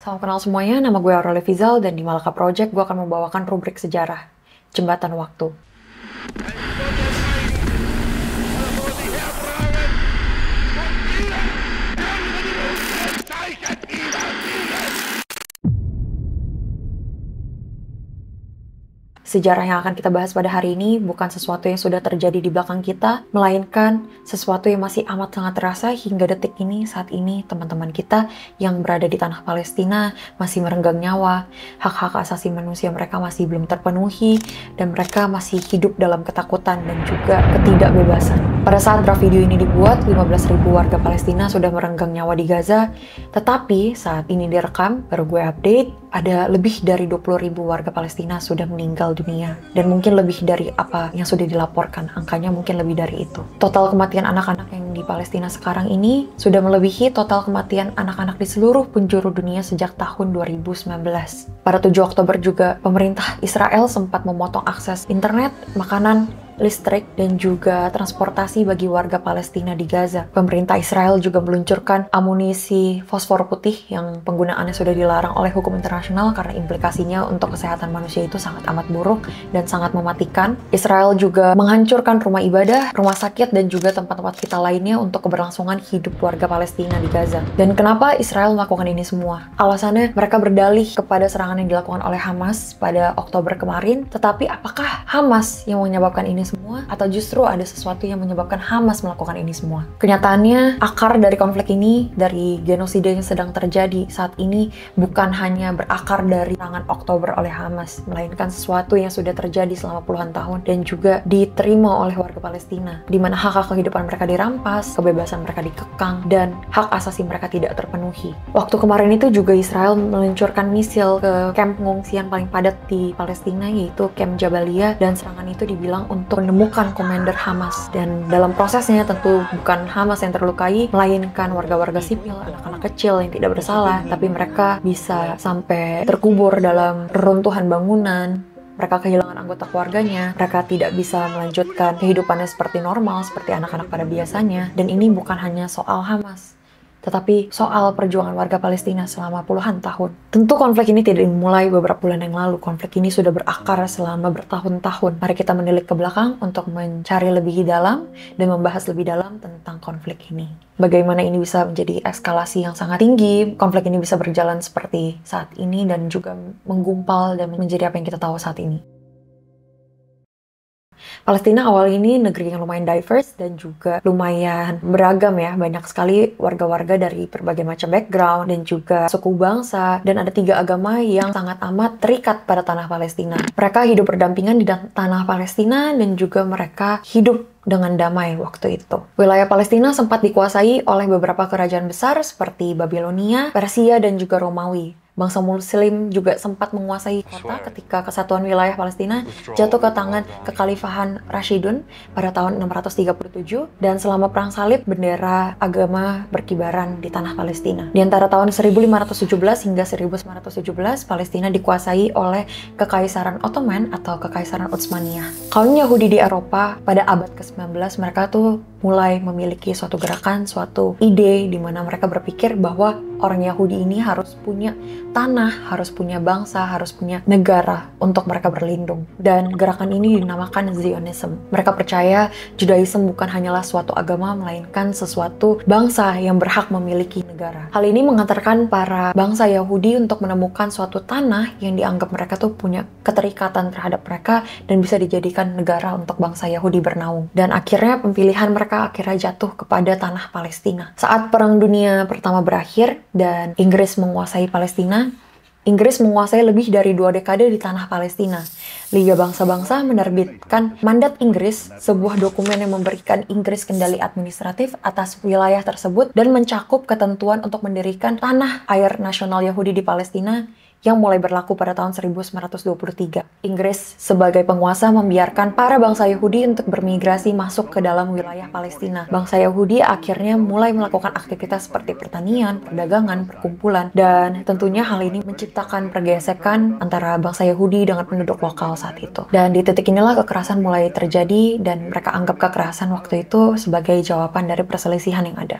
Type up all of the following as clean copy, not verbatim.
Salam kenal semuanya, nama gue Aurelia Fizal dan di Malaka Project gue akan membawakan rubrik sejarah, Jembatan Waktu. Sejarah yang akan kita bahas pada hari ini bukan sesuatu yang sudah terjadi di belakang kita, melainkan sesuatu yang masih amat sangat terasa hingga detik ini, saat ini teman-teman kita yang berada di tanah Palestina masih merenggang nyawa, hak-hak asasi manusia mereka masih belum terpenuhi, dan mereka masih hidup dalam ketakutan dan juga ketidakbebasan. Pada saat draft video ini dibuat, 15.000 warga Palestina sudah merenggang nyawa di Gaza, tetapi saat ini direkam, baru gue update, ada lebih dari 20.000 warga Palestina sudah meninggal dunia. Dan mungkin lebih dari apa yang sudah dilaporkan, angkanya mungkin lebih dari itu. Total kematian anak-anak yang di Palestina sekarang ini sudah melebihi total kematian anak-anak di seluruh penjuru dunia sejak tahun 2019. Pada 7 Oktober juga, pemerintah Israel sempat memotong akses internet, makanan, listrik, dan juga transportasi bagi warga Palestina di Gaza. Pemerintah Israel juga meluncurkan amunisi fosfor putih yang penggunaannya sudah dilarang oleh hukum internasional karena implikasinya untuk kesehatan manusia itu sangat amat buruk dan sangat mematikan. Israel juga menghancurkan rumah ibadah, rumah sakit, dan juga tempat-tempat vital lainnya untuk keberlangsungan hidup warga Palestina di Gaza. Dan kenapa Israel melakukan ini semua? Alasannya mereka berdalih kepada serangan yang dilakukan oleh Hamas pada Oktober kemarin, tetapi apakah Hamas yang menyebabkan ini semua, atau justru ada sesuatu yang menyebabkan Hamas melakukan ini semua? Kenyataannya, akar dari konflik ini, dari genosida yang sedang terjadi saat ini, bukan hanya berakar dari serangan Oktober oleh Hamas, melainkan sesuatu yang sudah terjadi selama puluhan tahun dan juga diterima oleh warga Palestina, di mana hak-hak kehidupan mereka dirampas, kebebasan mereka dikekang, dan hak asasi mereka tidak terpenuhi. Waktu kemarin itu juga Israel meluncurkan misil ke kamp pengungsian paling padat di Palestina, yaitu kamp Jabalia, dan serangan itu dibilang untuk menemukan komander Hamas. Dan dalam prosesnya tentu bukan Hamas yang terlukai, melainkan warga-warga sipil, anak-anak kecil yang tidak bersalah, tapi mereka bisa sampai terkubur dalam reruntuhan bangunan. Mereka kehilangan anggota keluarganya, mereka tidak bisa melanjutkan kehidupannya seperti normal, seperti anak-anak pada biasanya. Dan ini bukan hanya soal Hamas, tetapi soal perjuangan warga Palestina selama puluhan tahun. Tentu konflik ini tidak dimulai beberapa bulan yang lalu. Konflik ini sudah berakar selama bertahun-tahun. Mari kita menilik ke belakang untuk mencari lebih dalam dan membahas lebih dalam tentang konflik ini. Bagaimana ini bisa menjadi eskalasi yang sangat tinggi, konflik ini bisa berjalan seperti saat ini, dan juga menggumpal dan menjadi apa yang kita tahu saat ini. Palestina awal ini negeri yang lumayan diverse dan juga lumayan beragam ya. Banyak sekali warga-warga dari berbagai macam background dan juga suku bangsa. Dan ada 3 agama yang sangat amat terikat pada tanah Palestina. Mereka hidup berdampingan di tanah Palestina dan juga mereka hidup dengan damai waktu itu. Wilayah Palestina sempat dikuasai oleh beberapa kerajaan besar seperti Babilonia, Persia, dan juga Romawi. Bangsa Muslim juga sempat menguasai kota ketika kesatuan wilayah Palestina jatuh ke tangan kekhalifahan Rashidun pada tahun 637, dan selama Perang Salib bendera agama berkibaran di tanah Palestina. Di antara tahun 1517 hingga 1917, Palestina dikuasai oleh Kekaisaran Ottoman atau Kekaisaran Utsmaniyah. Kaum Yahudi di Eropa pada abad ke-19, mereka tuh mulai memiliki suatu gerakan, suatu ide di mana mereka berpikir bahwa orang Yahudi ini harus punya tanah, harus punya bangsa, harus punya negara untuk mereka berlindung. Dan gerakan ini dinamakan Zionism. Mereka percaya Judaism bukan hanyalah suatu agama, melainkan sesuatu bangsa yang berhak memiliki negara. Hal ini mengantarkan para bangsa Yahudi untuk menemukan suatu tanah yang dianggap mereka tuh punya keterikatan terhadap mereka dan bisa dijadikan negara untuk bangsa Yahudi bernaung. Dan akhirnya pemilihan mereka akhirnya jatuh kepada tanah Palestina. Saat Perang Dunia Pertama berakhir dan Inggris menguasai Palestina, Inggris menguasai lebih dari 2 dekade di tanah Palestina. Liga Bangsa-Bangsa menerbitkan Mandat Inggris, sebuah dokumen yang memberikan Inggris kendali administratif atas wilayah tersebut dan mencakup ketentuan untuk mendirikan tanah air nasional Yahudi di Palestina yang mulai berlaku pada tahun 1923. Inggris sebagai penguasa membiarkan para bangsa Yahudi untuk bermigrasi masuk ke dalam wilayah Palestina. Bangsa Yahudi akhirnya mulai melakukan aktivitas seperti pertanian, perdagangan, perkumpulan, dan tentunya hal ini menciptakan pergesekan antara bangsa Yahudi dengan penduduk lokal saat itu. Dan di titik inilah kekerasan mulai terjadi dan mereka anggap kekerasan waktu itu sebagai jawaban dari perselisihan yang ada.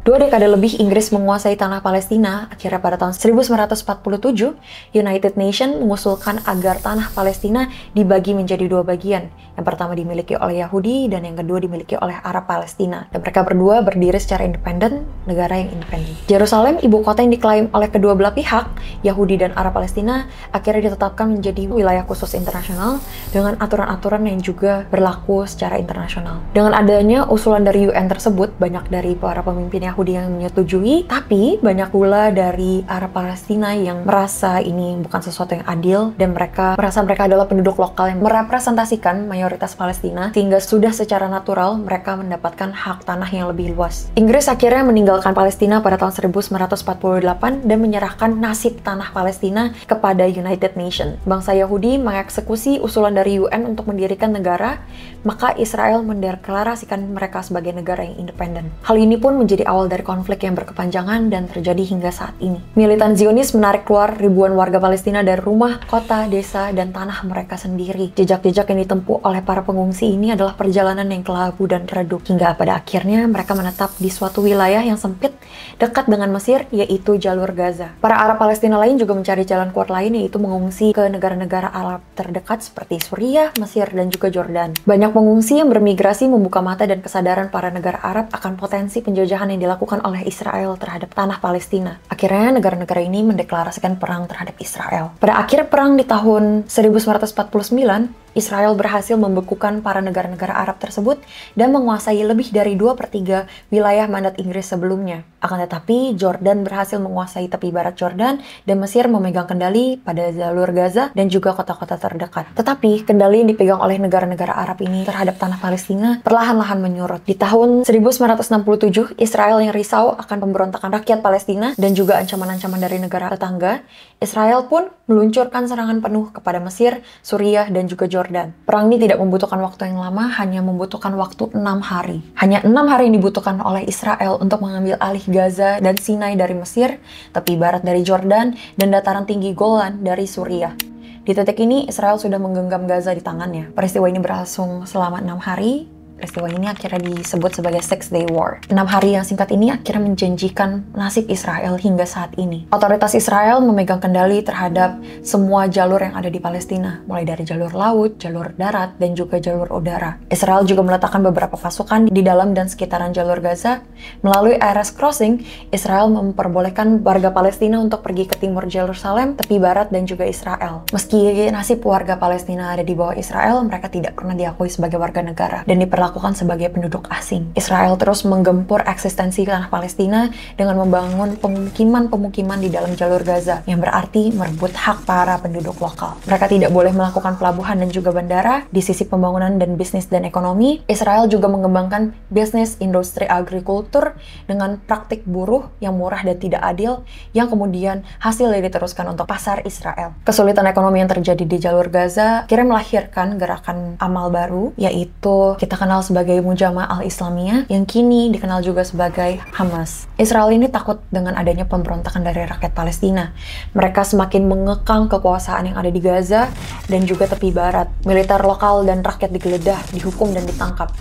2 dekade lebih Inggris menguasai tanah Palestina. Akhirnya pada tahun 1947, United Nations mengusulkan agar tanah Palestina dibagi menjadi 2 bagian. Yang pertama dimiliki oleh Yahudi dan yang kedua dimiliki oleh Arab Palestina. Dan mereka berdua berdiri secara independen, negara yang independen. Yerusalem, ibu kota yang diklaim oleh kedua belah pihak, Yahudi dan Arab Palestina, akhirnya ditetapkan menjadi wilayah khusus internasional dengan aturan-aturan yang juga berlaku secara internasional. Dengan adanya usulan dari UN tersebut, banyak dari para pemimpin Yahudi yang menyetujui, tapi banyak pula dari Arab Palestina yang merasa ini bukan sesuatu yang adil dan mereka merasa mereka adalah penduduk lokal yang merepresentasikan mayoritas Palestina, sehingga sudah secara natural mereka mendapatkan hak tanah yang lebih luas. Inggris akhirnya meninggalkan Palestina pada tahun 1948 dan menyerahkan nasib tanah Palestina kepada United Nations. Bangsa Yahudi mengeksekusi usulan dari UN untuk mendirikan negara, maka Israel mendeklarasikan mereka sebagai negara yang independen. Hal ini pun menjadi awal dari konflik yang berkepanjangan dan terjadi hingga saat ini. Militan Zionis menarik keluar ribuan warga Palestina dari rumah, kota, desa, dan tanah mereka sendiri. Jejak-jejak yang ditempuh oleh para pengungsi ini adalah perjalanan yang kelabu dan redup, hingga pada akhirnya mereka menetap di suatu wilayah yang sempit dekat dengan Mesir, yaitu jalur Gaza. Para Arab Palestina lain juga mencari jalan keluar lain, yaitu mengungsi ke negara-negara Arab terdekat seperti Suriah, Mesir, dan juga Jordan. Banyak pengungsi yang bermigrasi membuka mata dan kesadaran para negara Arab akan potensi penjajahan yang dilakukan oleh Israel terhadap tanah Palestina. Akhirnya negara-negara ini mendeklarasikan perang terhadap Israel. Pada akhir perang di tahun 1949, Israel berhasil membekukan para negara-negara Arab tersebut dan menguasai lebih dari 2/3 wilayah mandat Inggris sebelumnya. Akan tetapi, Jordan berhasil menguasai tepi barat Jordan dan Mesir memegang kendali pada jalur Gaza dan juga kota-kota terdekat. Tetapi, kendali yang dipegang oleh negara-negara Arab ini terhadap tanah Palestina perlahan-lahan menyurut. Di tahun 1967, Israel yang risau akan pemberontakan rakyat Palestina dan juga ancaman-ancaman dari negara tetangga, Israel pun meluncurkan serangan penuh kepada Mesir, Suriah, dan juga Jordan. Perang ini tidak membutuhkan waktu yang lama, hanya membutuhkan waktu 6 hari. Hanya 6 hari yang dibutuhkan oleh Israel untuk mengambil alih Gaza dan Sinai dari Mesir, tepi barat dari Jordan, dan dataran tinggi Golan dari Suriah. Di titik ini, Israel sudah menggenggam Gaza di tangannya. Peristiwa ini berlangsung selama 6 hari. Peristiwa ini akhirnya disebut sebagai Six-Day War. 6 hari yang singkat ini akhirnya menjanjikan nasib Israel hingga saat ini. Otoritas Israel memegang kendali terhadap semua jalur yang ada di Palestina, mulai dari jalur laut, jalur darat, dan juga jalur udara. Israel juga meletakkan beberapa pasukan di dalam dan sekitaran jalur Gaza. Melalui Erez Crossing, Israel memperbolehkan warga Palestina untuk pergi ke timur Yerusalem, tepi barat, dan juga Israel. Meski nasib warga Palestina ada di bawah Israel, mereka tidak pernah diakui sebagai warga negara dan diperlakukan sebagai penduduk asing. Israel terus menggempur eksistensi tanah Palestina dengan membangun pemukiman-pemukiman di dalam jalur Gaza, yang berarti merebut hak para penduduk lokal. Mereka tidak boleh melakukan pelabuhan dan juga bandara. Di sisi pembangunan dan bisnis dan ekonomi, Israel juga mengembangkan bisnis industri agrikultur dengan praktik buruh yang murah dan tidak adil, yang kemudian hasilnya diteruskan untuk pasar Israel. Kesulitan ekonomi yang terjadi di jalur Gaza akhirnya melahirkan gerakan amal baru, yaitu kita kenal sebagai Mujama al-Islamiyah, yang kini dikenal juga sebagai Hamas. Israel ini takut dengan adanya pemberontakan dari rakyat Palestina. Mereka semakin mengekang kekuasaan yang ada di Gaza dan juga tepi barat. Militer lokal dan rakyat digeledah, dihukum, dan ditangkap.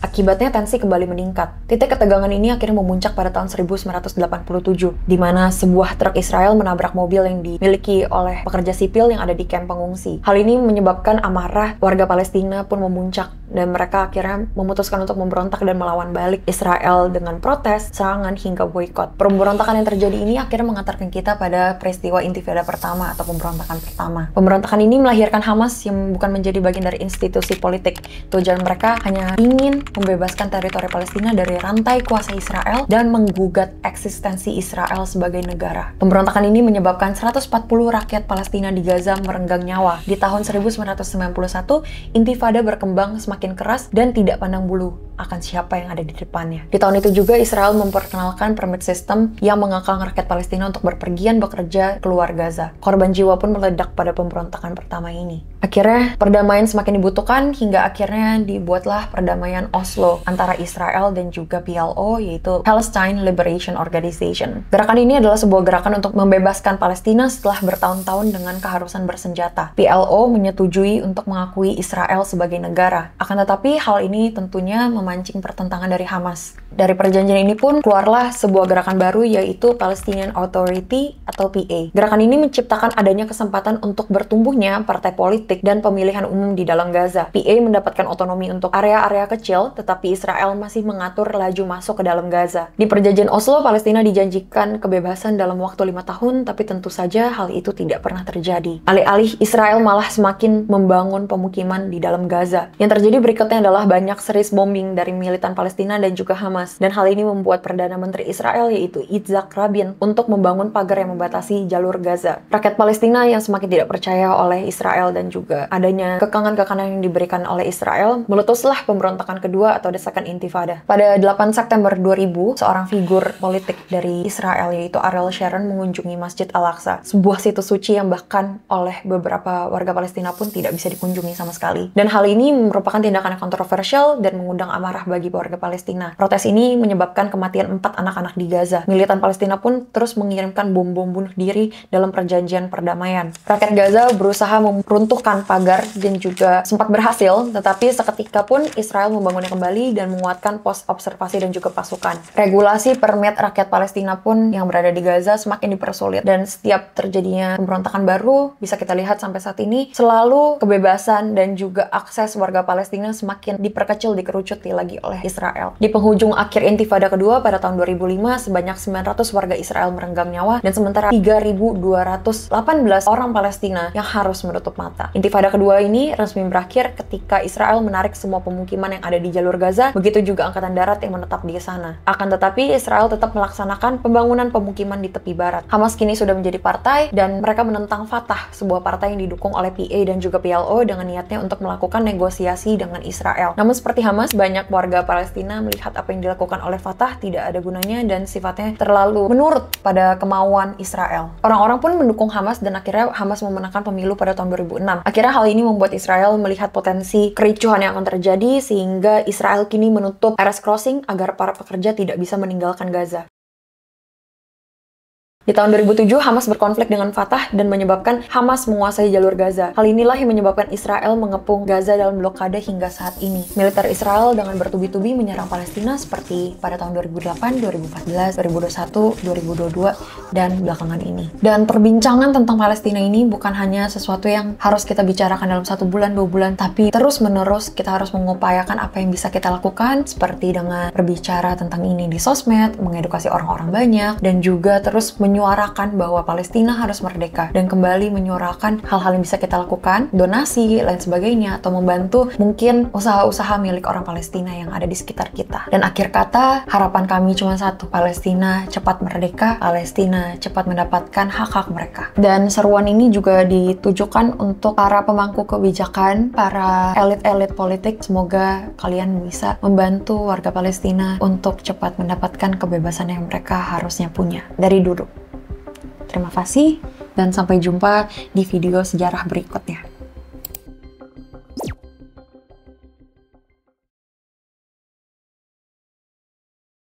Akibatnya tensi kembali meningkat. Titik ketegangan ini akhirnya memuncak pada tahun 1987, di mana sebuah truk Israel menabrak mobil yang dimiliki oleh pekerja sipil yang ada di kamp pengungsi. Hal ini menyebabkan amarah warga Palestina pun memuncak, dan mereka akhirnya memutuskan untuk memberontak dan melawan balik Israel dengan protes, serangan, hingga boikot. Pemberontakan yang terjadi ini akhirnya mengantarkan kita pada peristiwa Intifada pertama atau pemberontakan pertama. Pemberontakan ini melahirkan Hamas yang bukan menjadi bagian dari institusi politik. Tujuan mereka hanya ingin membebaskan teritori Palestina dari rantai kuasa Israel dan menggugat eksistensi Israel sebagai negara. Pemberontakan ini menyebabkan 140 rakyat Palestina di Gaza merenggang nyawa. Di tahun 1991, Intifada berkembang semakin keras dan tidak pandang bulu akan siapa yang ada di depannya. Di tahun itu juga Israel memperkenalkan permit system yang mengekang rakyat Palestina untuk berpergian bekerja keluar Gaza. Korban jiwa pun meledak pada pemberontakan pertama ini. Akhirnya perdamaian semakin dibutuhkan hingga akhirnya dibuatlah perdamaian Oslo antara Israel dan juga PLO, yaitu Palestine Liberation Organization. Gerakan ini adalah sebuah gerakan untuk membebaskan Palestina setelah bertahun-tahun dengan keharusan bersenjata. PLO menyetujui untuk mengakui Israel sebagai negara. Akan tetapi hal ini tentunya memancing pertentangan dari Hamas. Dari perjanjian ini pun keluarlah sebuah gerakan baru, yaitu Palestinian Authority atau PA. Gerakan ini menciptakan adanya kesempatan untuk bertumbuhnya partai politik dan pemilihan umum di dalam Gaza. PA mendapatkan otonomi untuk area-area kecil, tetapi Israel masih mengatur laju masuk ke dalam Gaza. Di perjanjian Oslo, Palestina dijanjikan kebebasan dalam waktu 5 tahun, tapi tentu saja hal itu tidak pernah terjadi. Alih-alih, Israel malah semakin membangun pemukiman di dalam Gaza. Yang terjadi berikutnya adalah banyak series bombing dari militan Palestina dan juga Hamas. Dan hal ini membuat Perdana Menteri Israel, yaitu Yitzhak Rabin, untuk membangun pagar yang membatasi jalur Gaza. Rakyat Palestina yang semakin tidak percaya oleh Israel dan juga adanya kekangan-kekangan yang diberikan oleh Israel, meletuslah pemberontakan kedua atau desakan intifada. Pada 8 September 2000, seorang figur politik dari Israel, yaitu Ariel Sharon, mengunjungi Masjid Al-Aqsa, sebuah situs suci yang bahkan oleh beberapa warga Palestina pun tidak bisa dikunjungi sama sekali. Dan hal ini merupakan tindakan yang kontroversial dan mengundang amarah bagi warga Palestina. Protes ini menyebabkan kematian 4 anak-anak di Gaza. Militan Palestina pun terus mengirimkan bom-bom bunuh diri dalam perjanjian perdamaian. Rakyat Gaza berusaha meruntuhkan pagar dan juga sempat berhasil, tetapi seketika pun Israel membangunnya kembali dan menguatkan pos observasi dan juga pasukan. Regulasi permit rakyat Palestina pun yang berada di Gaza semakin dipersulit, dan setiap terjadinya pemberontakan baru, bisa kita lihat sampai saat ini, selalu kebebasan dan juga akses warga Palestina semakin diperkecil, dikerucuti lagi oleh Israel. Di penghujung akhir intifada kedua pada tahun 2005, sebanyak 900 warga Israel merenggang nyawa, dan sementara 3.218 orang Palestina yang harus menutup mata. Intifada kedua ini resmi berakhir ketika Israel menarik semua pemukiman yang ada di jalur Gaza, begitu juga angkatan darat yang menetap di sana. Akan tetapi Israel tetap melaksanakan pembangunan pemukiman di tepi barat. Hamas kini sudah menjadi partai dan mereka menentang Fatah, sebuah partai yang didukung oleh PA dan juga PLO dengan niatnya untuk melakukan negosiasi dengan Israel. Namun seperti Hamas, banyak warga Palestina melihat apa yang dilakukan oleh Fatah tidak ada gunanya dan sifatnya terlalu menurut pada kemauan Israel. Orang-orang pun mendukung Hamas dan akhirnya Hamas memenangkan pemilu pada tahun 2006. Akhirnya hal ini membuat Israel melihat potensi kericuhan yang akan terjadi sehingga Israel kini menutup Erez Crossing agar para pekerja tidak bisa meninggalkan Gaza. Di tahun 2007, Hamas berkonflik dengan Fatah dan menyebabkan Hamas menguasai jalur Gaza. Hal inilah yang menyebabkan Israel mengepung Gaza dalam blokade hingga saat ini. Militer Israel dengan bertubi-tubi menyerang Palestina seperti pada tahun 2008, 2014, 2021, 2022, dan belakangan ini. Dan perbincangan tentang Palestina ini bukan hanya sesuatu yang harus kita bicarakan dalam 1 bulan, 2 bulan, tapi terus-menerus kita harus mengupayakan apa yang bisa kita lakukan, seperti dengan berbicara tentang ini di sosmed, mengedukasi orang-orang banyak, dan juga terus menyuarakan bahwa Palestina harus merdeka dan kembali menyuarakan hal-hal yang bisa kita lakukan, donasi, lain sebagainya, atau membantu mungkin usaha-usaha milik orang Palestina yang ada di sekitar kita. Dan akhir kata, harapan kami cuma satu, Palestina cepat merdeka, Palestina cepat mendapatkan hak-hak mereka. Dan seruan ini juga ditujukan untuk para pemangku kebijakan, para elit-elit politik. Semoga kalian bisa membantu warga Palestina untuk cepat mendapatkan kebebasan yang mereka harusnya punya dari dulu. Terima kasih dan sampai jumpa di video sejarah berikutnya.